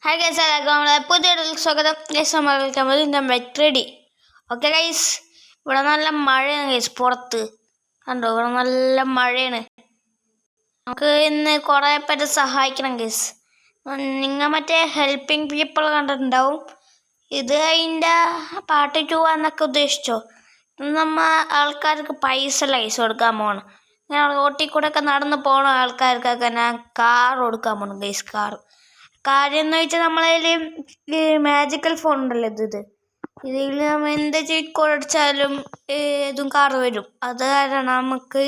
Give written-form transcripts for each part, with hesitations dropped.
Hi guys, നമ്മളെ പുതിയൊരു സ്വാഗതം. ഗൈസ്, നമ്മൾ വിളിക്കുന്നത് നമ്പർ 3D. ഓക്കെ ഗൈസ്, ഇവിടെ നല്ല മഴയാണ് ഗൈസ്. പുറത്ത് കണ്ടോ, ഇവിടെ നല്ല മഴയാണ്. നമുക്ക് ഇന്ന് കുറേ പേരെ സഹായിക്കണം ഗൈസ്. നിങ്ങൾ മറ്റേ ഹെൽപ്പിംഗ് പീപ്പിൾ കണ്ടിട്ടുണ്ടാവും. ഇത് അതിൻ്റെ പാർട്ട് 2 എന്നൊക്കെ ഉദ്ദേശിച്ചോ. നമ്മ ആൾക്കാർക്ക് പൈസ ഗൈസ് കൊടുക്കാൻ പോകണം. ഇങ്ങനെ റോട്ടിൽ കൂടെ ഒക്കെ നടന്ന് പോകണ ആൾക്കാർക്കൊക്കെ ഞാൻ കാർ കൊടുക്കാൻ പോകണം ഗൈസ്. കാര്യം എന്ന് വെച്ചാൽ നമ്മളതിൽ മാജിക്കൽ ഫോൺ ഉണ്ടല്ലോ, ഇതിൽ നമ്മൾ എന്ത് കൊടുച്ചാലും ഇതും കാർ വരും. അത് കാരണം നമുക്ക്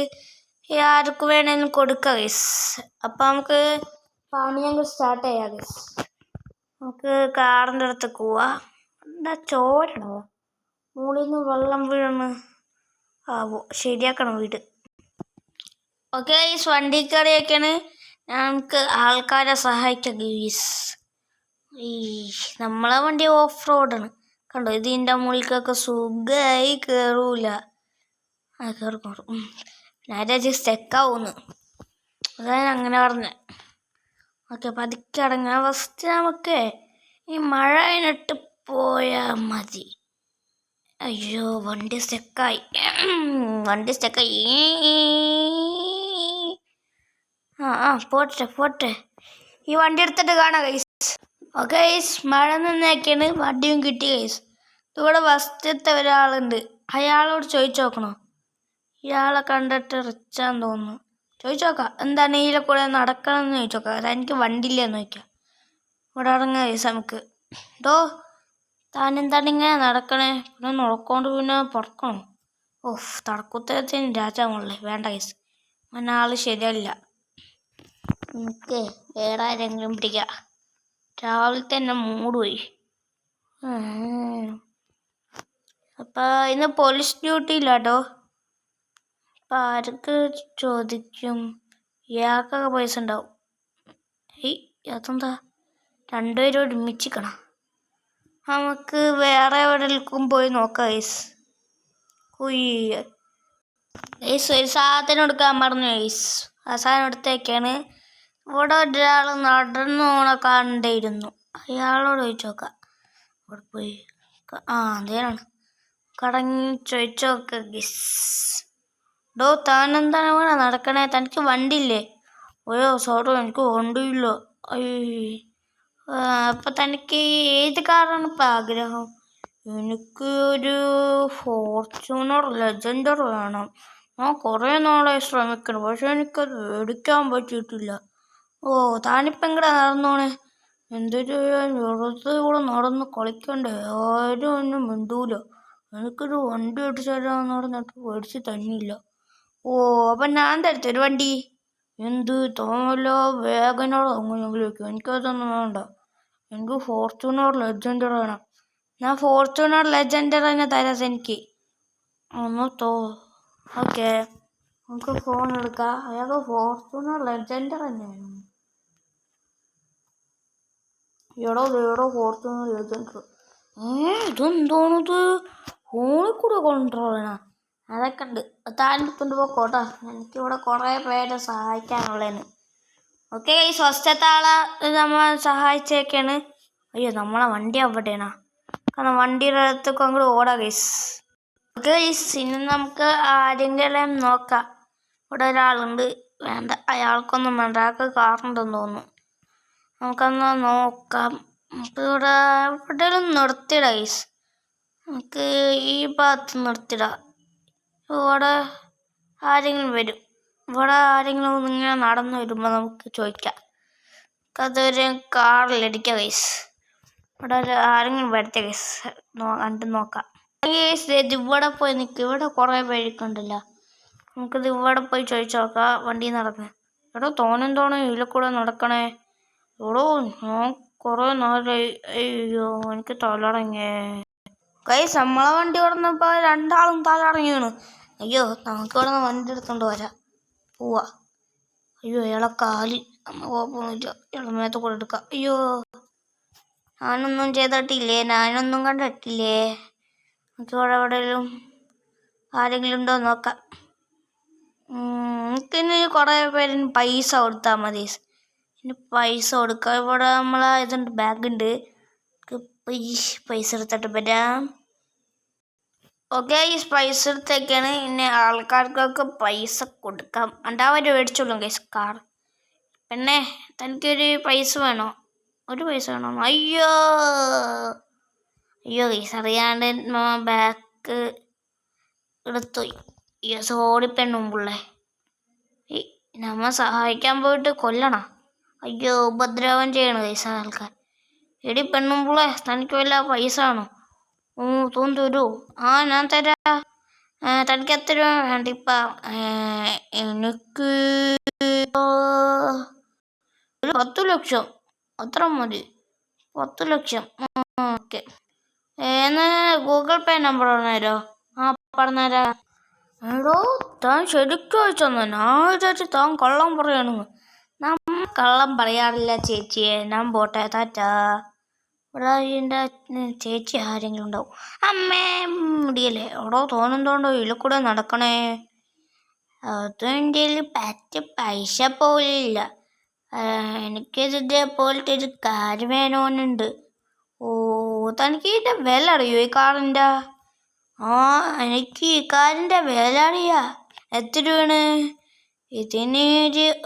ആർക്ക് വേണേലും കൊടുക്കാം ഗൈസ്. അപ്പം നമുക്ക് പണി ഞങ്ങൾ സ്റ്റാർട്ട് ചെയ്യാം ഗൈസ്. നമുക്ക് കാറിൻ്റെ അടുത്തേക്ക് പോവാം. എന്താ ചോരണോ, മുകളിൽ നിന്ന് വെള്ളം വീഴുന്നു. ശരിയാക്കണം വീട്. ഓക്കെ ഗൈസ്, വണ്ടി കയറിയൊക്കെയാണ്. നമുക്ക് ആൾക്കാരെ സഹായിക്കാം ഗൈസ്. നമ്മളെ വണ്ടി ഓഫ് റോഡാണ് കണ്ടോ. ഇതിൻ്റെ മുകളിലേക്കൊക്കെ സുഖമായി കയറൂല. കയറും നേരെ സ്റ്റെക്കാവുന്നു. അതാണ് അങ്ങനെ പറഞ്ഞത്. ഓക്കെ, പതുക്കെ അടങ്ങാം. ഫസ്റ്റ് നമുക്ക് ഈ മഴ കഴിഞ്ഞിട്ട് പോയാൽ മതി. അയ്യോ, വണ്ടി സ്റ്റെക്കായി. പോട്ടെ. ഈ വണ്ടി എടുത്തിട്ട് കാണാം ഗൈസ്. ഓക്കെ ഗൈസ്, മഴ നിന്നൊക്കെയാണ്. വണ്ടിയും കിട്ടി ഗൈസ്. ഇവിടെ ഫസ്റ്റത്തെ ഒരാളുണ്ട്. അയാളോട് ചോദിച്ചു നോക്കണോ? ഇയാളെ കണ്ടിട്ട് റിച്ചാന്ന് തോന്നുന്നു. ചോദിച്ചു നോക്കാം, എന്താണ് ഇതിലെ കൂടെ നടക്കണമെന്ന് ചോദിച്ചു നോക്കാം. അതെനിക്ക് വണ്ടിയില്ലെന്ന് ചോദിക്കാം. ഇവിടെ ഇറങ്ങാം ഗൈസ് നമുക്ക്. താനെന്താണ് ഇങ്ങനെ നടക്കണേ? പിന്നെ നോക്കൊണ്ട് പിന്നെ പുറക്കണോ? തടക്കുത്തരത്തിന് രാജാവുള്ളേ. വേണ്ട ഗൈസ്, അങ്ങനെ ആള് ശരിയല്ല. നമുക്ക് വേറെ ആരെങ്കിലും പിടിക്കാം. രാവിലെ തന്നെ മൂഡ് പോയി. അപ്പം ഇന്ന് പോലീസ് ഡ്യൂട്ടി ഇല്ല കേട്ടോ. അപ്പം ആർക്ക് ചോദിക്കും? ഇയാൾക്കൊക്കെ പൈസ ഉണ്ടാവും. അതെന്താ രണ്ടുപേരും ഒരുമിച്ചിക്കണം? നമുക്ക് വേറെ എവിടേക്കും പോയി നോക്കാം ഗൈസ്. ഒരു സാധനം എടുക്കാൻ പറഞ്ഞു ഗൈസ്. ആ സാധനം എടുത്തേക്കാണ്. ഇവിടെ ഒരാൾ നടന്നു പോണ കണ്ടിരുന്നു. അയാളോട് ചോദിച്ചു നോക്കാം. അവിടെ പോയി അതേനാണ് കടങ്ങി ചോദിച്ചു നോക്ക ഗൈസ്. താനെന്താണ് ഇവിടെ നടക്കണേ? തനിക്ക് വണ്ടിയില്ലേ? സോറി, എനിക്ക് വണ്ടിയില്ല. അപ്പം തനിക്ക് ഏത് കാറാണ് ഇപ്പം ആഗ്രഹം? എനിക്ക് ഒരു ഫോർച്യൂണർ ലെജൻഡർ വേണം. ഞാൻ കുറേ നാളായി ശ്രമിക്കണം, പക്ഷെ എനിക്കത് മേടിക്കാൻ പറ്റിയിട്ടില്ല. താനിപ്പം എങ്ങടെ നടന്നോണേ? എന്തൊരു വെറുതെ ഇവിടെ നടന്ന് കളിക്കണ്ടേ? ആരും ഒന്നും മിണ്ടൂല. എനിക്കൊരു വണ്ടി മേടിച്ചു തരാമെന്ന് പറഞ്ഞിട്ട് മേടിച്ച് തന്നില്ല. അപ്പം ഞാൻ തരത്തൊരു വണ്ടി. എന്ത് തോന്നല്ലോ, വേഗനോട് അങ്ങനെയെങ്കിലും. എനിക്കതൊന്നും വേണ്ട. എനിക്ക് ഫോർച്യൂണർ ലെജൻഡർ വേണം. ഞാൻ ഫോർച്യൂണർ ലെജൻഡർ തന്നെ തരാം എനിക്ക്. ഓക്കെ, നമുക്ക് ഫോൺ എടുക്കാം. അയാൾക്ക് ഫോർച്യൂണർ ലെജൻഡർ തന്നെ വേണം. എടോ ഫോർച്യൂണർ ലെജൻഡർ. ഇതെന്താണിത്? ഫോണിൽ കൂടെ കൺട്രോൾ ചെയ്യണം. അതൊക്കെ ഉണ്ട്. താനിപ്പം പോക്കോട്ടോ, എനിക്കിവിടെ കുറേ പേരെ സഹായിക്കാനുള്ളതിന്. ഓക്കെ ഗൈസ്, ഫസ്റ്റത്തെ ആളെ നമ്മൾ സഹായിച്ചേക്കാണ്. നമ്മളെ വണ്ടി അവിടെയാണോ? കാരണം വണ്ടിയുടെ അടുത്തൊക്കെ അങ്ങോട്ട് ഓടാം ഗൈസ്. ഓക്കെ ഗൈസ്, ഇനി നമുക്ക് ആരെങ്കിലും നോക്കാം. ഇവിടെ ഒരാളുണ്ട്. വേണ്ട, അയാൾക്കൊന്നും വേണ്ട. അയാൾക്ക് കാറുണ്ടെന്ന് തോന്നുന്നു. നമുക്കൊന്ന് നോക്കാം. ഇവിടെ നിർത്തിയിടാം ഗൈസ്. നമുക്ക് ഈ ഭാഗത്ത് നിർത്തിയിടാം. ഇവിടെ ആരെങ്കിലും വരും. ഇവിടെ ആരെങ്കിലും ഇങ്ങനെ നടന്നു വരുമ്പോൾ നമുക്ക് ചോദിക്കാം. അതൊരു കാറിലടിക്കാം ഗൈസ്. ഇവിടെ ആരെങ്കിലും വരട്ടെ ഗൈസ്, കണ്ടു നോക്കാം. ഗൈസ്, ഇവിടെ പോയി നിൽക്കും. ഇവിടെ കുറേ പേരൊക്കെയുണ്ടല്ലോ. നമുക്കിത് ഇവിടെ പോയി ചോദിച്ചു നോക്കാം. വണ്ടി നടന്ന് തോന്നും ഇതിൽ കൂടെ നടക്കണേ? ഞാൻ കുറേ നാളായി. അയ്യോ, എനിക്ക് തലടങ്ങേ ഗൈസ്. നമ്മളെ വണ്ടി കിടന്നപ്പോൾ രണ്ടാളും തലടങ്ങിയാണ്. നമുക്കിവിടെ നിന്ന് വണ്ടി എടുത്തോണ്ട് പോവാ. ഇയാളെ കാല് കുഴപ്പമൊന്നുമില്ല. ഇയാളെ മേത്ത് കൂടെ എടുക്കാം. ഞാനൊന്നും ചെയ്തിട്ടില്ലേ? ഞാനൊന്നും കണ്ടിട്ടില്ലേ? നമുക്കിവിടെ എവിടെയെങ്കിലും ആരെങ്കിലും ഉണ്ടോ നോക്കാം. എനിക്കിനി കുറേ പേരിന് പൈസ കൊടുത്താൽ മതി. ഇനി പൈസ കൊടുക്കാം. ഇവിടെ നമ്മളെ ഇതുണ്ട്, ബാഗുണ്ട്. പൈസ എടുത്തിട്ട് വരാം. ഓക്കെ, ഈ പൈസ എടുത്തേക്കാണ്. ഇനി ആൾക്കാർക്കൊക്കെ പൈസ കൊടുക്കാം. രണ്ടാമത് മേടിച്ചോളൂ ഗൈസ് കാർ. പിന്നെ തനിക്കൊരു പൈസ വേണോ? ഒരു പൈസ വേണോ? അയ്യോ ഗൈസ്, അറിയാണ്ട് ബാക്ക് എടുത്തുപോയി. അയ്യോ സോറി പെണ്ണുമ്പുള്ളേ. നമ്മ സഹായിക്കാൻ പോയിട്ട് കൊല്ലണം. അയ്യോ ഉപദ്രവം ചെയ്യണം ഗൈസ് ആൾക്കാർ. എടി പെണ്ണുമ്പുള്ളേ, തനിക്ക് വല്ല പൈസ ആണോ? തോന്നു തരൂ. ഞാൻ തരാം. തനിക്ക് എത്ര രൂപ വേണ്ട ഇപ്പം? എനിക്ക് ഒരു 10 ലക്ഷം അത്ര മതി. 10 ലക്ഷം. ഓക്കെ, എന്നാ ഗൂഗിൾ പേ നമ്പർ പറഞ്ഞുതരോ? പറഞ്ഞുതരാ. എടോ താൻ ശരിക്കും അയച്ചെന്നോ? ഞാൻ വിചാരിച്ചു താൻ കള്ളം പറയണമെന്ന്. നമ്മ കള്ളം പറയാറില്ല ചേച്ചിയെ. ഞാൻ പോട്ടെ, താറ്റാ. ഇവിടെ എൻ്റെ ചേച്ചി ആരെങ്കിലും ഉണ്ടാവും. അമ്മേ മുടിയല്ലേ എവിടോ തോന്നുന്നുണ്ടോ ഇതിൽ കൂടെ നടക്കണേ. അതും എൻ്റെ പറ്റ പൈസ പോലില്ല. എനിക്കിതിൻ്റെ പോലത്തെ ഒരു കാർ വേണമെന്നുണ്ട്. തനിക്ക് ഇതിൻ്റെ വില അറിയോ ഈ കാറിൻ്റെ? എനിക്ക് ഈ കാറിൻ്റെ വില അറിയാ. എത്ര രൂപയാണ് ഇതിന്?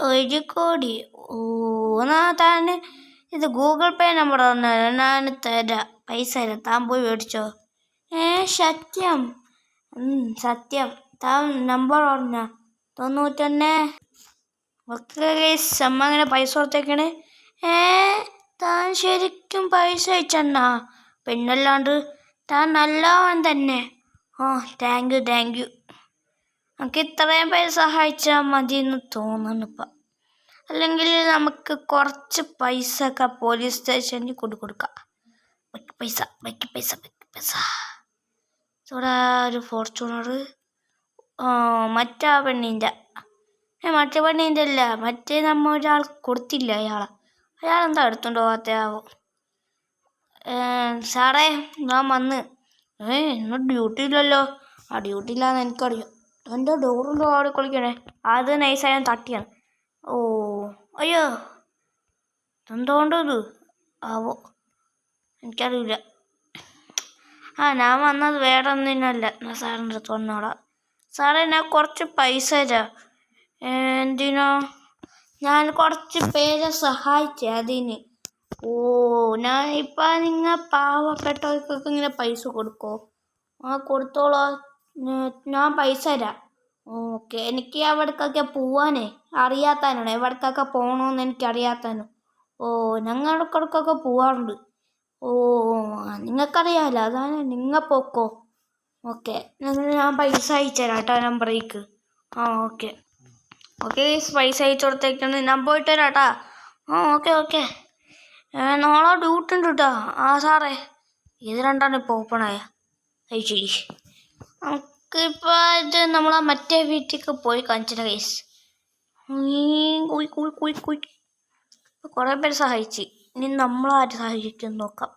1 കോടി. എന്നാ താൻ ഇത് ഗൂഗിൾ പേ നമ്പർ തന്നേരം ഞാൻ തരാം. പൈസ തരാം, താൻ പോയി മേടിച്ചോ. സത്യം? സത്യം. താൻ നമ്പർ പറഞ്ഞ 91. ഓക്കെ ഗൈസ്, അമ്മ അങ്ങനെ പൈസ കൊടുത്തേക്കാണ്. താൻ ശരിക്കും പൈസ അയച്ചെന്നാ? പിന്നല്ലാണ്ട് താൻ നല്ലവൻ തന്നെ. Thank you. നമുക്ക് ഇത്രയും പൈസ സഹായിച്ചാൽ മതി എന്ന് തോന്നുന്നു ഇപ്പം. അല്ലെങ്കിൽ നമുക്ക് കുറച്ച് പൈസ ഒക്കെ പോലീസ് സ്റ്റേഷനിൽ കൊടുക്കാം. പൈസ. ഇവിടെ ഒരു ഫോർച്യൂണർ. മറ്റേ പെണ്ണിൻ്റെ അല്ല, മറ്റേ നമ്മ ഒരാൾ കൊടുത്തില്ല. അയാളെന്താ എടുത്തോണ്ട് പോകാത്തയാവും. സാറേ ഞാൻ വന്ന്. ഇന്ന് ഡ്യൂട്ടി ഇല്ലല്ലോ. ഡ്യൂട്ടി ഇല്ലാന്ന് എനിക്കറിയാം. എൻ്റെ ഡോറിൻ്റെ ആടെ കളിക്കണേ. അത് നൈസായ തട്ടിയാണ്. അയ്യോ എന്തുകൊണ്ടത് ആവോ, എനിക്കറിയില്ല. ഞാൻ വന്നത് വേറെ ഒന്നിനല്ല. ഞാൻ സാറിൻ്റെ അടുത്ത് വന്നോളാം. സാറേ ഞാൻ കുറച്ച് പൈസ തരാം. എന്തിനോ? ഞാൻ കുറച്ച് പേരെ സഹായിച്ചേ അതിന്. ഞാൻ ഇപ്പം നിങ്ങൾ പാവപ്പെട്ടവർക്കൊക്കെ ഇങ്ങനെ പൈസ കൊടുക്കോ? കൊടുത്തോളാം. ഞാൻ പൈസ തരാം. ഓക്കെ, എനിക്ക് അവിടേക്കൊക്കെ പോവാനേ അറിയാത്താനാണ്. എവിടേക്കൊക്കെ പോകണമെന്ന് എനിക്കറിയാത്താനും. ഞങ്ങൾ ഇടയ്ക്കിടയ്ക്കൊക്കെ പോവാറുണ്ട്. നിങ്ങൾക്കറിയാമല്ലോ, അതാണ്. നിങ്ങൾ പോക്കോ. ഓക്കെ, ഞാൻ പൈസ അയച്ചു തരാം കേട്ടോ നമ്പറേക്ക്. ഓക്കെ പൈസ അയച്ചു കൊടുത്തേക്കാണ്. ഞാൻ പോയിട്ട് വരാം കേട്ടാ. ഓക്കെ. നാളെ ഡ്യൂട്ടി ഉണ്ട് കേട്ടോ. സാറേ ഇത് രണ്ടാണ് ഇപ്പോൾ ഓപ്പണായ. ശരി, നമുക്കിപ്പോൾ ഇത് നമ്മളെ മറ്റേ വീട്ടിലേക്ക് പോയി കാണിച്ചിട്ട് കേസ്. കുറേ പേര് സഹായിച്ച്. ഇനി നമ്മളാരും സഹായിക്കും നോക്കാം.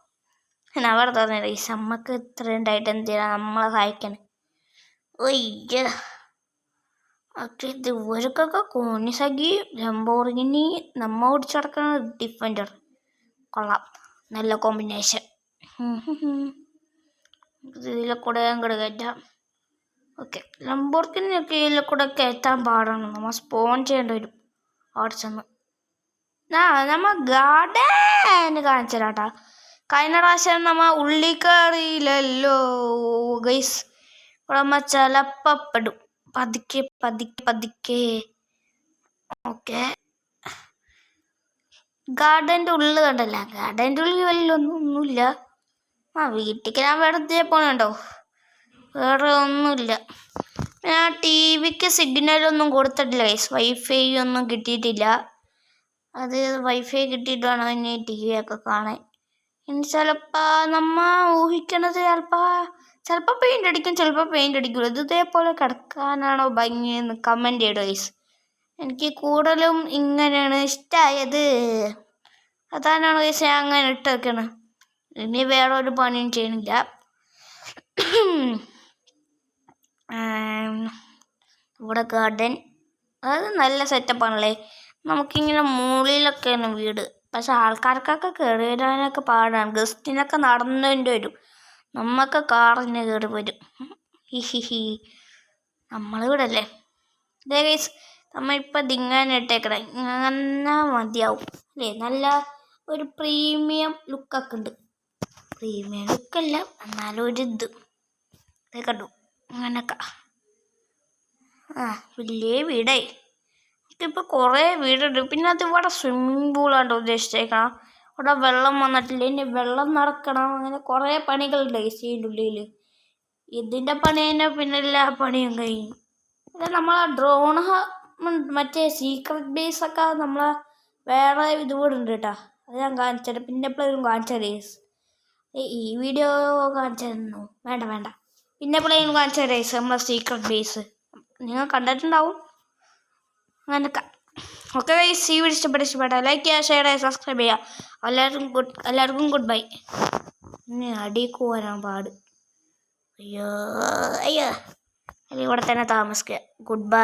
അവർ തന്നെ കേസ്. നമുക്ക് ഇത്ര ഉണ്ടായിട്ട് എന്തിനാ നമ്മളെ സഹായിക്കാൻ? ഇത് ഇവർക്കൊക്കെ കോണിസഗി, ലംബോർഗിനി, നമ്മ ഓടിച്ചു നടക്കുന്ന ഡിഫൻഡർ. കൊള്ളാം, നല്ല കോമ്പിനേഷൻ. ഇതിലെ കൂടെ അങ്ങോട്ട് കയറ്റാം. ഓക്കെ, ലംബോർഗിനിയൊക്കെ ഇതിലെ കൂടെ കയറ്റാൻ പാടാണ്. നമ്മൾ സ്പോൺ ചെയ്യേണ്ടി വരും അവിടെ ചെന്ന്. നമ്മ ഗാർഡൻ കാണിച്ചു തരാട്ടാ. കഴിഞ്ഞ പ്രാവശ്യം നമ്മ ഉള്ളി കയറിയില്ലല്ലോ ഗൈസ്. ഇവിടെ നമ്മ ചിലപ്പെടും. പതുക്കെ. ഓക്കെ, ഗാർഡൻ്റെ ഉള്ളിൽ കണ്ടല്ല. ഗാർഡൻ്റെ ഉള്ളിൽ ഒന്നുമില്ല. വീട്ടിലേക്ക് ഞാൻ വെറുതെ പോണുണ്ടോ? വേറെ ഒന്നുമില്ല. ഞാൻ TV-ക്ക് സിഗ്നലൊന്നും കൊടുത്തിട്ടില്ല ഗൈസ്. വൈഫൈ ഒന്നും കിട്ടിയിട്ടില്ല. അത് വൈഫൈ കിട്ടിയിട്ട് വേണം ഇനി TV ഒക്കെ കാണാൻ. ഇനി ചിലപ്പോൾ നമ്മ ഊഹിക്കണത് ചിലപ്പോൾ പെയിൻ്റ് അടിക്കും, ചിലപ്പോൾ പെയിൻ്റ് അടിക്കില്ല. ഇത് ഇതേപോലെ കിടക്കാനാണോ ഭംഗിയെന്ന് കമൻറ്റ് ചെയ്യണം ഗൈസ്. എനിക്ക് കൂടുതലും ഇങ്ങനെയാണ് ഇഷ്ടമായത്. അതാണ് ഗൈസ് ഞാൻ അങ്ങനെ ഇട്ട് വെക്കണം. ഇനി വേറെ ഒരു പണിയും ചെയ്യണില്ല. ഇവിടെ ഗാർഡൻ അത് നല്ല സെറ്റപ്പാണല്ലേ. നമുക്കിങ്ങനെ മുകളിലൊക്കെയാണ് വീട്. പക്ഷെ ആൾക്കാർക്കൊക്കെ കയറി വരാനൊക്കെ പാടാണ്. ഗസ്റ്റിനൊക്കെ നടന്നുകൊണ്ട് വരും. നമ്മൾക്ക് കാറിന് കയറി വരും. ഹിഹിഹി. നമ്മളിവിടെ അല്ലേ. ഇതേ ഗൈസ് നമ്മളിപ്പോൾ ദിങ്ങാനിട്ടേക്കണേ. ഇങ്ങനെ മതിയാവും അല്ലേ. നല്ല ഒരു പ്രീമിയം ലുക്കൊക്കെ ഉണ്ട്. പ്രീമിയം ലുക്കല്ല, എന്നാലും ഒരു ഇത് കണ്ടു അങ്ങനൊക്കെ. വലിയ വീടേ. എനിക്കിപ്പോൾ കുറേ വീടുണ്ട്. പിന്നെ അത് ഇവിടെ സ്വിമ്മിങ് പൂളാണ് ഉദ്ദേശിച്ചേക്കണം. ഇവിടെ വെള്ളം വന്നിട്ടില്ല, ഇനി വെള്ളം നടക്കണം. അങ്ങനെ കുറേ പണികളുണ്ട് ഇതിൻ്റെ ഉള്ളിൽ. ഇതിൻ്റെ പണി തന്നെ പിന്നെ എല്ലാ പണിയും കഴിഞ്ഞു. പിന്നെ നമ്മളെ ഡ്രോൺ മറ്റേ സീക്രട്ട് ബേസൊക്കെ നമ്മളെ വേറെ ഇതുകൂടെ ഉണ്ട് കേട്ടോ. അത് ഞാൻ കാണിച്ചത് പിന്നെ എപ്പോഴും കാണിച്ചത്. ഈ വീഡിയോ കാണിച്ചു വേണ്ട പിന്നെ എപ്പോഴും കാണിച്ചത് നമ്മളെ സീക്രട്ട് ബേസ് നിങ്ങൾ കണ്ടിട്ടുണ്ടാവും. അങ്ങനൊക്കെ. ഓക്കെ ഗൈസ്, ഈ വീഡിയോ ഇഷ്ടപ്പെട്ട ലൈക്ക് ചെയ്യുക, ഷെയർ ചെയ്യുക, സബ്സ്ക്രൈബ് ചെയ്യുക. എല്ലാവർക്കും ഗുഡ് ബൈ. ഇനി അടിക്ക് പോരാൻ പാട്. അയ്യോ അയ്യോ, ഇവിടെ തന്നെ താമസിക്കുക. Good bye.